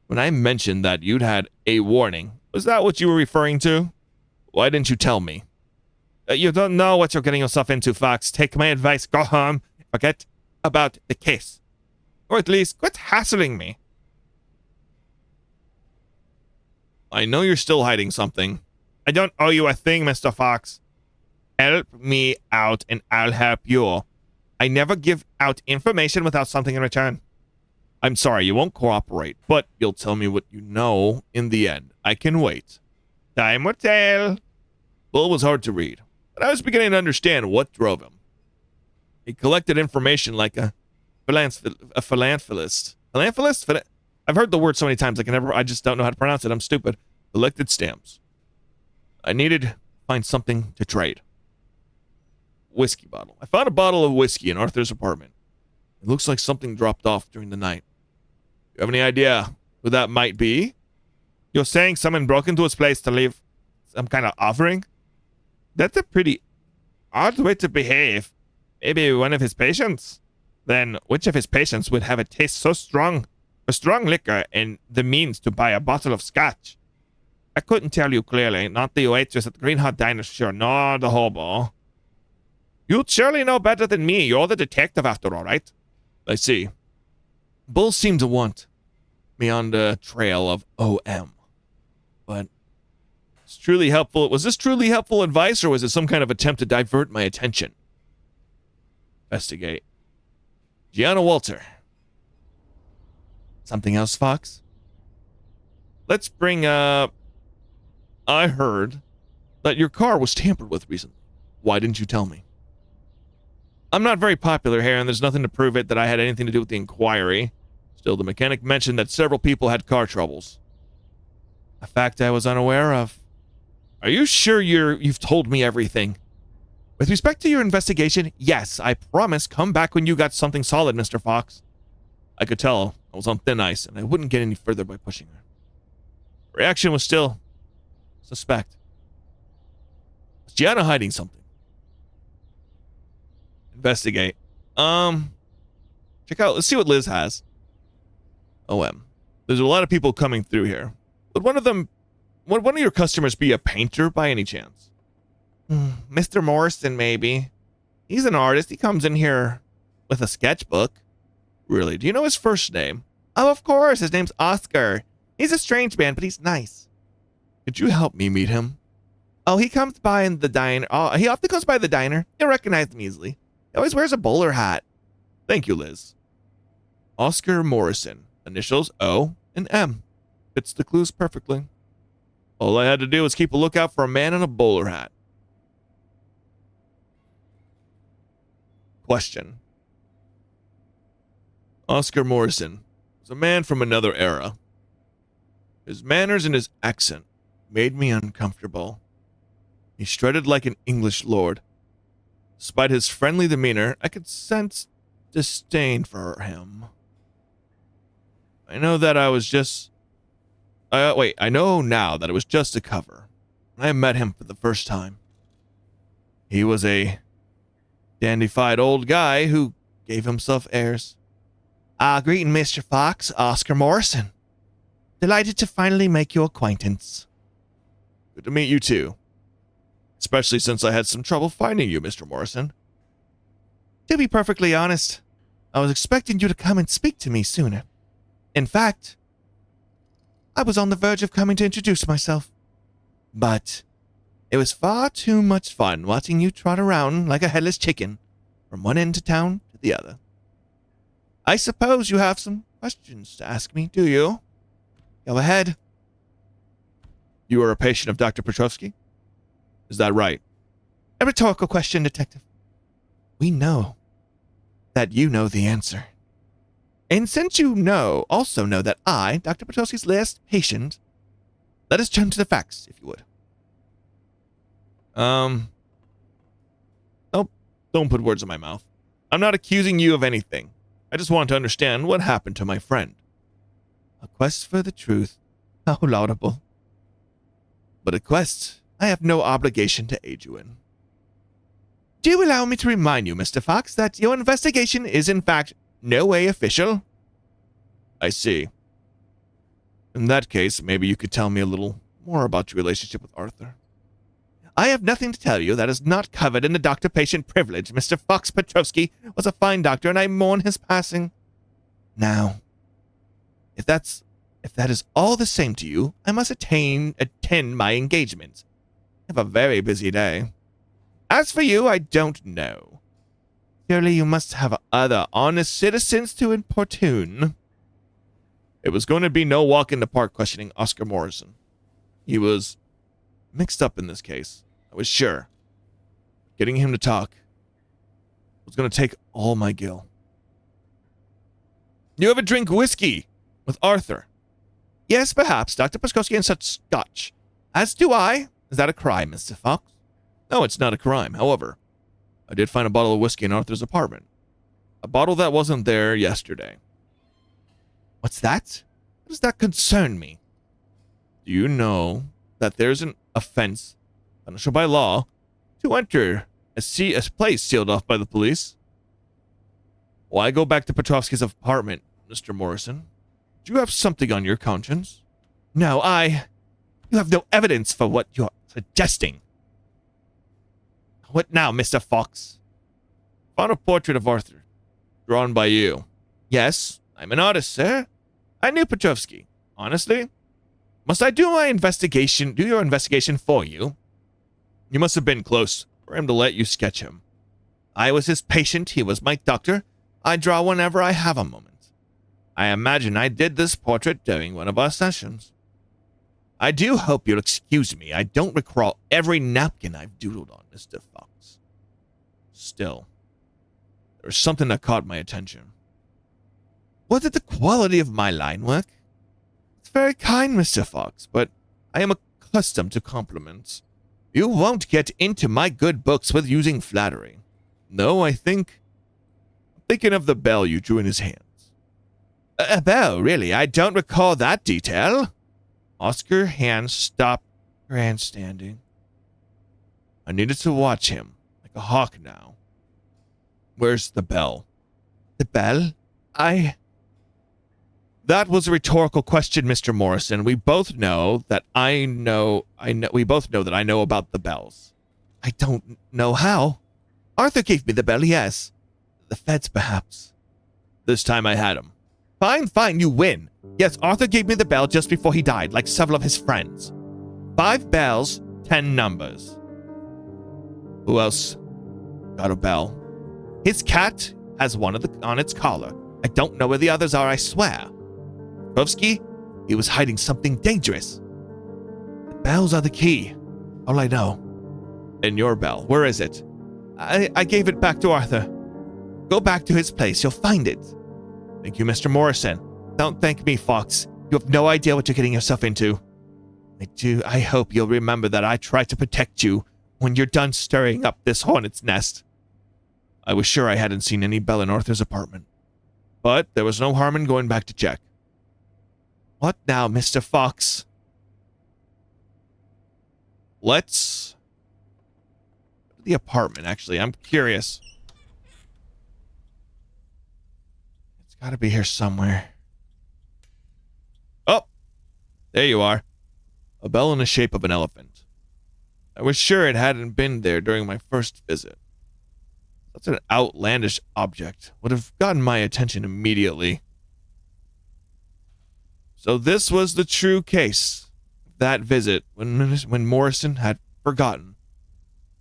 When I mentioned that you'd had a warning, was that what you were referring to? Why didn't you tell me? You don't know what you're getting yourself into, Fox. Take my advice, go home, forget about the case. Or at least, quit hassling me. I know you're still hiding something. I don't owe you a thing, Mr. Fox. Help me out and I'll help you. I never give out information without something in return. I'm sorry, you won't cooperate, but you'll tell me what you know in the end. I can wait. Time will tell. Bull was hard to read, but I was beginning to understand what drove him. He collected information like a philanthropist. Philanthropist? I've heard the word so many times I just don't know how to pronounce it. I'm stupid. Collected stamps. I needed to find something to trade. Whiskey bottle. I found a bottle of whiskey in Arthur's apartment. It looks like something dropped off during the night. You have any idea who that might be? You're saying someone broke into his place to leave some kind of offering? That's a pretty odd way to behave. Maybe one of his patients? Then which of his patients would have a taste so strong for strong liquor and the means to buy a bottle of scotch? I couldn't tell you clearly. Not the waitress at the Green Hot Diner, sure, nor the hobo. You'd surely know better than me. You're the detective after all, right? I see. Bull seemed to want me on the trail of OM. But it's truly helpful. Was this truly helpful advice, or was it some kind of attempt to divert my attention? Investigate. Gianna Walter. Something else, Fox? Let's bring up... I heard that your car was tampered with recently. Why didn't you tell me? I'm not very popular here, and there's nothing to prove it that I had anything to do with the inquiry. Still, the mechanic mentioned that several people had car troubles. A fact I was unaware of. Are you sure you've told me everything? With respect to your investigation, yes, I promise. Come back when you got something solid, Mr. Fox. I could tell I was on thin ice, and I wouldn't get any further by pushing her. Reaction was still suspect. Was Gianna hiding something? Investigate. Check out. Let's see what Liz has. OM. There's a lot of people coming through here. Would one of your customers be a painter by any chance? Mr. Morrison, maybe. He's an artist. He comes in here with a sketchbook. Really? Do you know his first name? Oh, of course. His name's Oscar. He's a strange man, but he's nice. Could you help me meet him? Oh, he comes by in the diner. Oh, he often goes by the diner. You'll recognize him easily. He always wears a bowler hat. Thank you, Liz. Oscar Morrison. Initials O and M. Fits the clues perfectly. All I had to do was keep a lookout for a man in a bowler hat. Question. Oscar Morrison was a man from another era. His manners and his accent made me uncomfortable. He strutted like an English lord. Despite his friendly demeanor, I could sense disdain for him. I know that I was just... I know now that it was just a cover. When I met him for the first time, he was a dandified old guy who gave himself airs. Greeting, Mr. Fox. Oscar Morrison. Delighted to finally make your acquaintance. Good to meet you, too. Especially since I had some trouble finding you, Mr. Morrison. To be perfectly honest, I was expecting you to come and speak to me sooner. In fact, I was on the verge of coming to introduce myself. But it was far too much fun watching you trot around like a headless chicken from one end of town to the other. I suppose you have some questions to ask me, do you? Go ahead. You are a patient of Dr. Petrovsky? Is that right? A rhetorical question, Detective. We know that you know the answer. And since you also know that I, Dr. Petrovsky's last patient, let us turn to the facts, if you would. Don't put words in my mouth. I'm not accusing you of anything. I just want to understand what happened to my friend. A quest for the truth. How laudable. But a quest I have no obligation to aid you in. Do allow me to remind you, Mr. Fox, that your investigation is in fact no way official. I see. In that case, maybe you could tell me a little more about your relationship with Arthur. I have nothing to tell you that is not covered in the doctor-patient privilege. Mr. Fox Petrovsky was a fine doctor, and I mourn his passing. Now, if that is all the same to you, I must attend my engagement. I have a very busy day. As for you, I don't know. Surely you must have other honest citizens to importune. It was going to be no walk in the park questioning Oscar Morrison. He was mixed up in this case, I was sure. Getting him to talk was going to take all my gil. You ever drink whiskey with Arthur? Yes, perhaps. Dr. Paszkowski and such scotch. As do I. Is that a crime, Mr. Fox? No, it's not a crime. However, I did find a bottle of whiskey in Arthur's apartment. A bottle that wasn't there yesterday. What's that? How does that concern me? Do you know that there's an offense, punishable by law, to enter a place sealed off by the police? Why go back to Petrovsky's apartment, Mr. Morrison? Do you have something on your conscience? No, You have no evidence for what you're suggesting. What now, Mr. Fox? Found a portrait of Arthur, drawn by you. Yes, I'm an artist, sir. I knew Petrovsky. Honestly, must I do your investigation for you? You must have been close for him to let you sketch him. I was his patient, he was my doctor. I draw whenever I have a moment. I imagine I did this portrait during one of our sessions. I do hope you'll excuse me. I don't recall every napkin I've doodled on, Mr. Fox. Still, there's something that caught my attention. Was it the quality of my line work? It's very kind, Mr. Fox, but I am accustomed to compliments. You won't get into my good books with using flattery. No, I'm thinking of the bell you drew in his hands. A bell, really? I don't recall that detail. Oscar Hand stopped grandstanding. I needed to watch him, like a hawk now. Where's the bell? The bell? That was a rhetorical question, Mr. Morrison. We both know that we both know that I know about the bells. I don't know how. Arthur gave me the bell, yes. The feds, perhaps. This time I had him. Fine, you win. Yes, Arthur gave me the bell just before he died, like several of his friends. 5 bells, 10 numbers. Who else got a bell? His cat has one on its collar. I don't know where the others are, I swear. Petrovsky, he was hiding something dangerous. The bells are the key. All I know. And your bell, where is it? I gave it back to Arthur. Go back to his place, you'll find it. Thank you, Mr. Morrison. Don't thank me, Fox. You have no idea what you're getting yourself into. I hope you'll remember that I tried to protect you when you're done stirring up this hornet's nest. I was sure I hadn't seen any bell in Arthur's apartment, but there was no harm in going back to check. What now, Mr. Fox? Let's go to the apartment, actually. I'm curious. It's got to be here somewhere. Oh, there you are. A bell in the shape of an elephant. I was sure it hadn't been there during my first visit. Such an outlandish object would have gotten my attention immediately. So this was the true case of that visit when Morrison had forgotten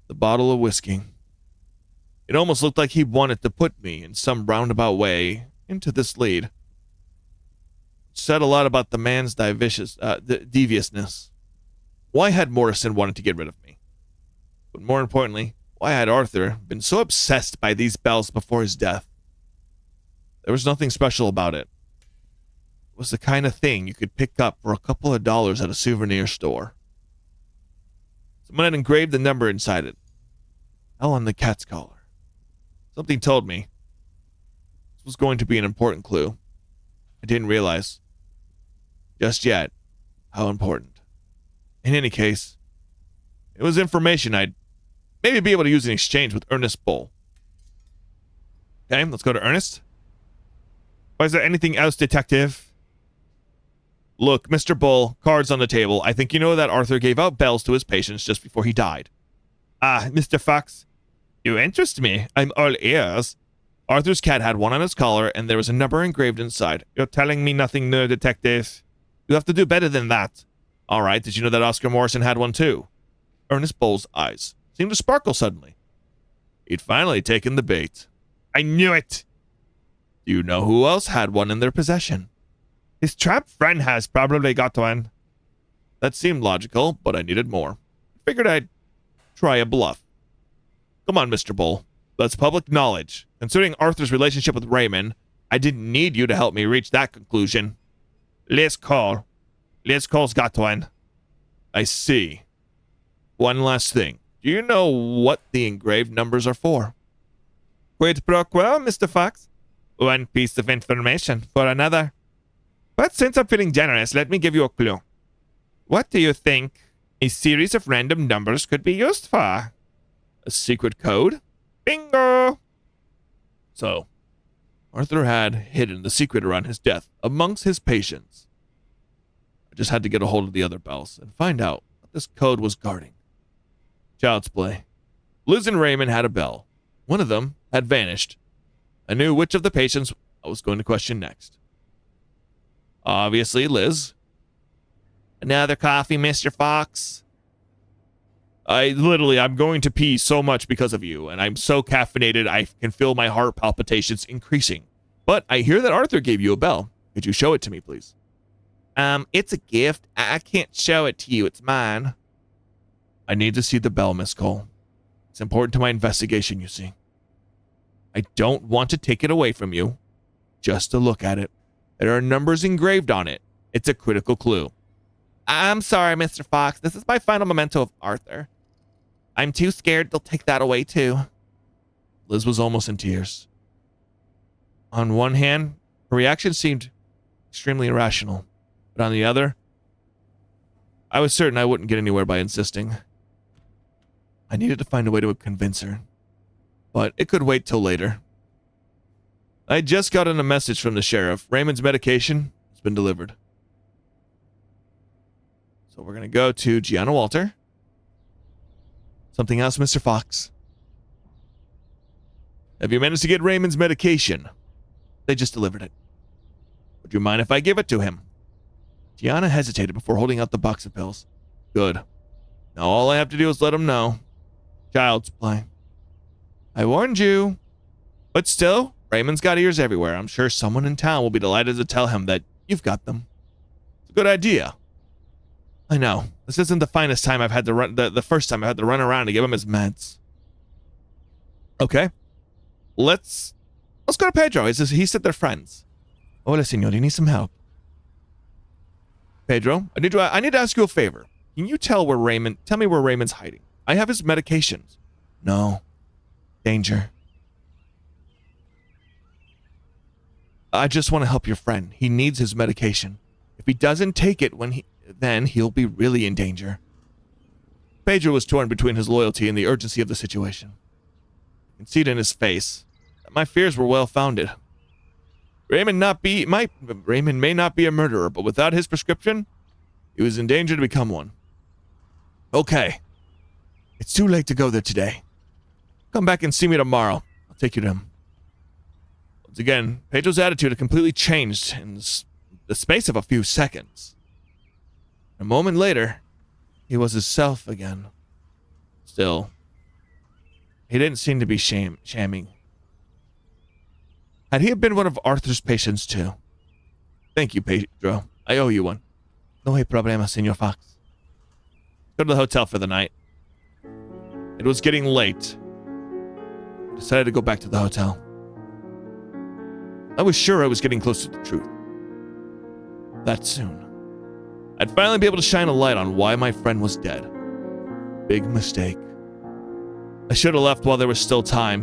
the bottle of whiskey. It almost looked like he wanted to put me in some roundabout way into this lead. It said a lot about the man's deviousness. Why had Morrison wanted to get rid of me? But more importantly, why had Arthur been so obsessed by these bells before his death? There was nothing special about it. It was the kind of thing you could pick up for a couple of dollars at a souvenir store. Someone had engraved the number inside it. L on the cat's collar. Something told me this was going to be an important clue. I didn't realize just yet how important. In any case, it was information I'd maybe be able to use in exchange with Ernest Bull. Okay, let's go to Ernest. Is there anything else, detective? Look, Mr. Bull, cards on the table. I think you know that Arthur gave out bells to his patients just before he died. Ah, Mr. Fox, you interest me. I'm all ears. Arthur's cat had one on his collar, and there was a number engraved inside. You're telling me nothing new, detective. You have to do better than that. All right, did you know that Oscar Morrison had one too? Ernest Bull's eyes seemed to sparkle suddenly. He'd finally taken the bait. I knew it! Do you know who else had one in their possession? His tramp friend has probably got one. That seemed logical, but I needed more. Figured I'd try a bluff. Come on, Mr. Bull. That's public knowledge. Considering Arthur's relationship with Raymond, I didn't need you to help me reach that conclusion. Let's call. Let's call's got one. I see. One last thing. Do you know what the engraved numbers are for? Quid pro quo, Mr. Fox. One piece of information for another. But since I'm feeling generous, let me give you a clue. What do you think a series of random numbers could be used for? A secret code? Bingo! So, Arthur had hidden the secret around his death amongst his patients. I just had to get a hold of the other bells and find out what this code was guarding. Child's play. Liz and Raymond had a bell. One of them had vanished. I knew which of the patients I was going to question next. Obviously, Liz. Another coffee, Mr. Fox? I'm going to pee so much because of you, and I'm so caffeinated I can feel my heart palpitations increasing. But I hear that Arthur gave you a bell. Could you show it to me, please? It's a gift. I can't show it to you. It's mine. I need to see the bell, Miss Cole. It's important to my investigation, you see. I don't want to take it away from you. Just to look at it. There are numbers engraved on it. It's a critical clue. I'm sorry, Mr. Fox. This is my final memento of Arthur. I'm too scared they'll take that away, too. Liz was almost in tears. On one hand, her reaction seemed extremely irrational. But on the other, I was certain I wouldn't get anywhere by insisting. I needed to find a way to convince her. But it could wait till later. I just gotten a message from the sheriff. Raymond's medication has been delivered. So we're going to go to Gianna Walter. Something else, Mr. Fox? Have you managed to get Raymond's medication? They just delivered it. Would you mind if I give it to him? Gianna hesitated before holding out the box of pills. Good. Now all I have to do is let him know. Child's play. I warned you. But still, Raymond's got ears everywhere. I'm sure someone in town will be delighted to tell him that you've got them. It's a good idea. I know. This isn't the finest time I've had to run, the first time I've had to run around to give him his meds. Okay. Let's go to Pedro. He said they're friends. Hola, senor. Do you need some help? Pedro, I need to ask you a favor. Can you tell me where Raymond's hiding? I have his medications. No. Danger. I just want to help your friend. He needs his medication. If he doesn't take it then he'll be really in danger. Pedro was torn between his loyalty and the urgency of the situation. I can see it in his face that my fears were well-founded. Raymond may not be a murderer, but without his prescription, he was in danger to become one. Okay. It's too late to go there today. Come back and see me tomorrow. I'll take you to him. Once again, Pedro's attitude had completely changed in the space of a few seconds. A moment later, he was himself again. Still, he didn't seem to be shamming. Had he been one of Arthur's patients too? Thank you, Pedro. I owe you one. No hay problema, Senor Fox. Go to the hotel for the night. It was getting late. I decided to go back to the hotel. I was sure I was getting close to the truth. That soon, I'd finally be able to shine a light on why my friend was dead. Big mistake. I should have left while there was still time.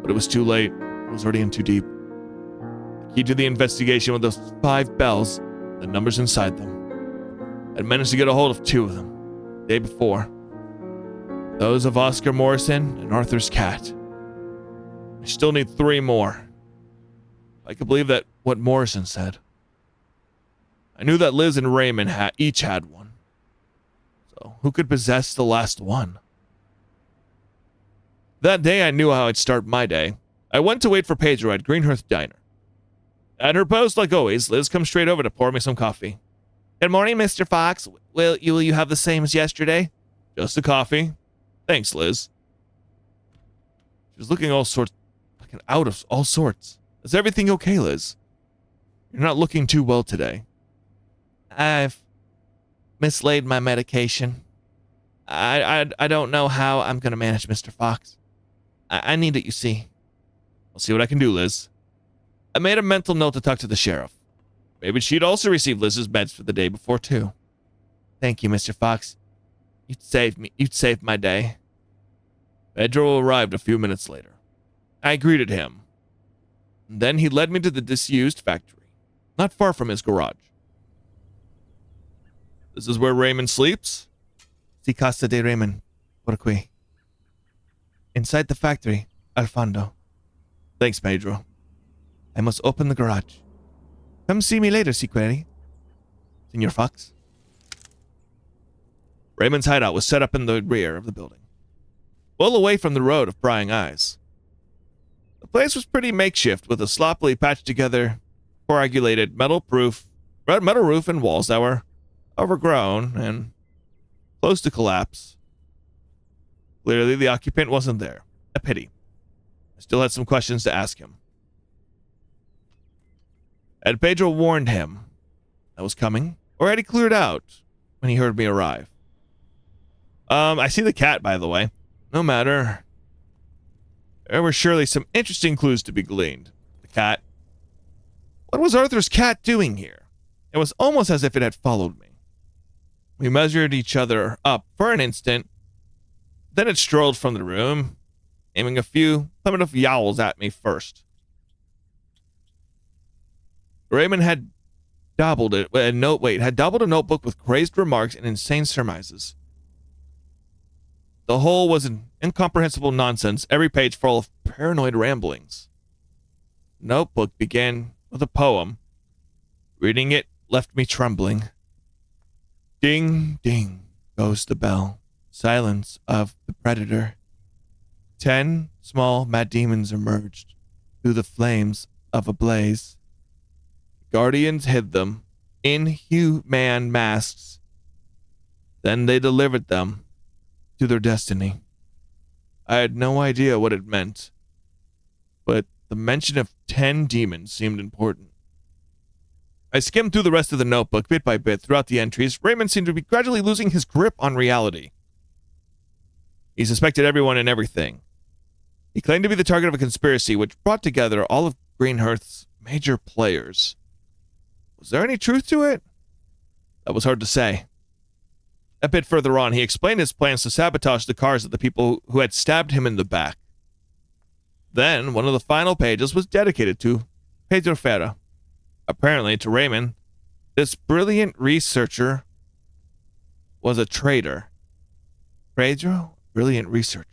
But it was too late. I was already in too deep. The key to the investigation were those 5 bells, the numbers inside them. I'd managed to get a hold of 2 of them, the day before. Those of Oscar Morrison and Arthur's cat. I still need 3 more. I could believe that what Morrison said. I knew that Liz and Raymond each had one. So who could possess the last one? That day I knew how I'd start my day. I went to wait for Pedro at Greenhearth Diner. At her post, like always, Liz comes straight over to pour me some coffee. Good morning, Mr. Fox. Will you have the same as yesterday? Just a coffee. Thanks, Liz. She was looking out of all sorts. Is everything okay, Liz? You're not looking too well today. I've mislaid my medication. I don't know how I'm going to manage, Mr. Fox. I need it, you see. I'll see what I can do, Liz. I made a mental note to talk to the sheriff. Maybe she'd also received Liz's meds for the day before, too. Thank you, Mr. Fox. You'd saved me. You'd saved my day. Pedro arrived a few minutes later. I greeted him. And then he led me to the disused factory, not far from his garage. This is where Raymond sleeps? Si casa de Raymond, por aquí. Inside the factory, al fondo. Thanks, Pedro. I must open the garage. Come see me later, si quiere. Senor Fox. Raymond's hideout was set up in the rear of the building, well away from the road of prying eyes. The place was pretty makeshift, with a sloppily patched together, coagulated metal roof and walls that were overgrown and close to collapse. Clearly, the occupant wasn't there. A pity. I still had some questions to ask him. Had Pedro warned him I was coming, or had he cleared out when he heard me arrive? I see the cat, by the way. No matter. There were surely some interesting clues to be gleaned. The cat. What was Arthur's cat doing here? It was almost as if it had followed me. We measured each other up for an instant. Then it strolled from the room, aiming a few primitive yowls at me first. Raymond had dabbled a notebook with crazed remarks and insane surmises. The whole was an incomprehensible nonsense, every page full of paranoid ramblings. The notebook began with a poem. Reading it left me trembling. Ding, ding, goes the bell. Silence of the predator. 10 small mad demons emerged through the flames of a blaze. Guardians hid them in human masks. Then they delivered them to their destiny. I had no idea what it meant, but the mention of 10 demons seemed important. I skimmed through the rest of the notebook bit by bit. Throughout the entries, Raymond seemed to be gradually losing his grip on reality. He suspected everyone and everything. He claimed to be the target of a conspiracy which brought together all of Greenhearth's major players. Was there any truth to it? That was hard to say. A bit further on, he explained his plans to sabotage the cars of the people who had stabbed him in the back. Then, one of the final pages was dedicated to Pedro Ferra. Apparently, to Raymond, this brilliant researcher was a traitor. Pedro? Brilliant researcher.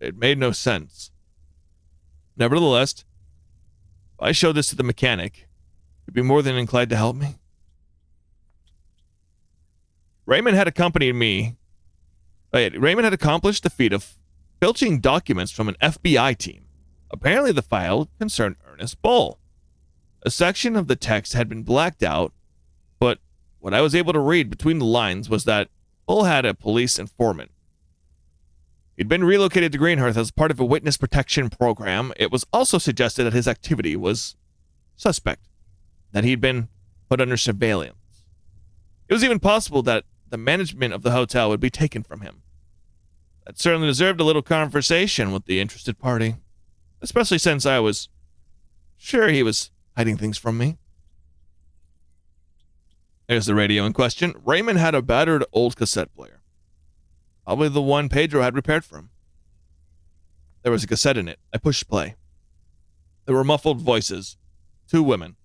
It made no sense. Nevertheless, if I showed this to the mechanic, he'd be more than inclined to help me. Raymond had accomplished the feat of filching documents from an FBI team. Apparently the file concerned Ernest Bull. A section of the text had been blacked out, but what I was able to read between the lines was that Bull had a police informant. He'd been relocated to Greenhearth as part of a witness protection program. It was also suggested that his activity was suspect, that he'd been put under surveillance. It was even possible that the management of the hotel would be taken from him. That certainly deserved a little conversation with the interested party, especially since I was sure he was hiding things from me. There's the radio in question. Raymond had a battered old cassette player, probably the one Pedro had repaired for him. There was a cassette in it. I pushed play. There were muffled voices. 2 women.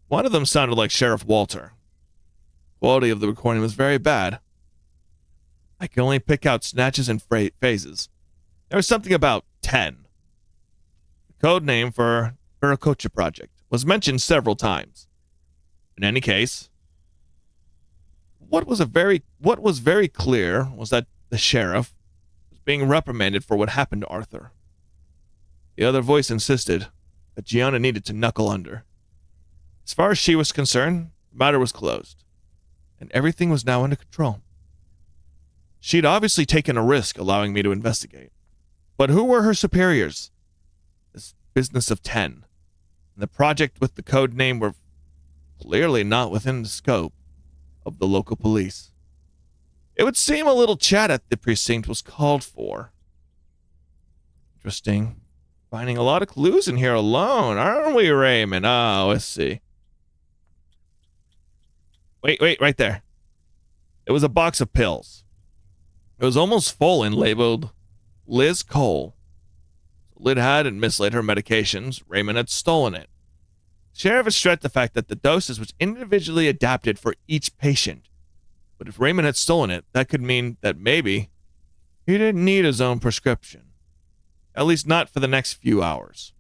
One of them sounded like Sheriff Walter. Quality of the recording was very bad. I could only pick out snatches and phases. There was something about 10. The code name for Viracocha project was mentioned several times. In any case, what was very clear was that the sheriff was being reprimanded for what happened to Arthur. The other voice insisted that Gianna needed to knuckle under. As far as she was concerned, the matter was closed, and everything was now under control. She'd obviously taken a risk allowing me to investigate. But who were her superiors? This business of 10, and the project with the code name were clearly not within the scope of the local police. It would seem a little chat at the precinct was called for. Interesting. Finding a lot of clues in here alone, aren't we, Raymond? Oh, let's see. Wait, right there. It was a box of pills. It was almost full and labeled Liz Cole. Lid hadn't mislaid her medications. Raymond had stolen it. The sheriff stressed the fact that the doses was individually adapted for each patient. But if Raymond had stolen it, that could mean that maybe he didn't need his own prescription. At least not for the next few hours.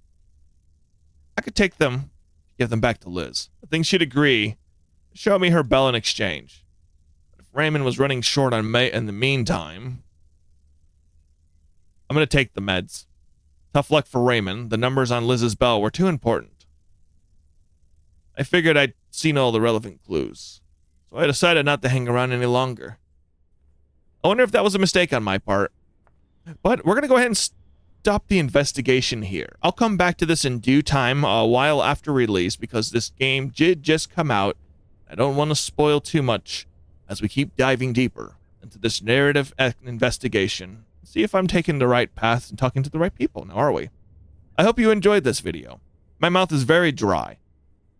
I could take them, give them back to Liz. I think she'd agree to show me her bell in exchange. But if Raymond was running short on May in the meantime, I'm going to take the meds. Tough luck for Raymond. The numbers on Liz's bell were too important. I figured I'd seen all the relevant clues, so I decided not to hang around any longer. I wonder if that was a mistake on my part. But we're going to go ahead and stop the investigation here. I'll come back to this in due time, a while after release, because this game did just come out. I don't want to spoil too much as we keep diving deeper into this narrative investigation. See if I'm taking the right path and talking to the right people now, are we? I hope you enjoyed this video. My mouth is very dry.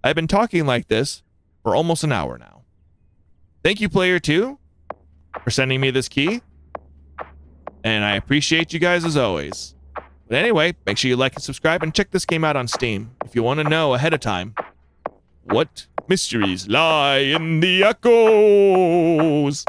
I've been talking like this for almost an hour now. Thank you, Player 2, for sending me this key. And I appreciate you guys as always. But anyway, make sure you like and subscribe and check this game out on Steam if you want to know ahead of time what mysteries lie in the echoes.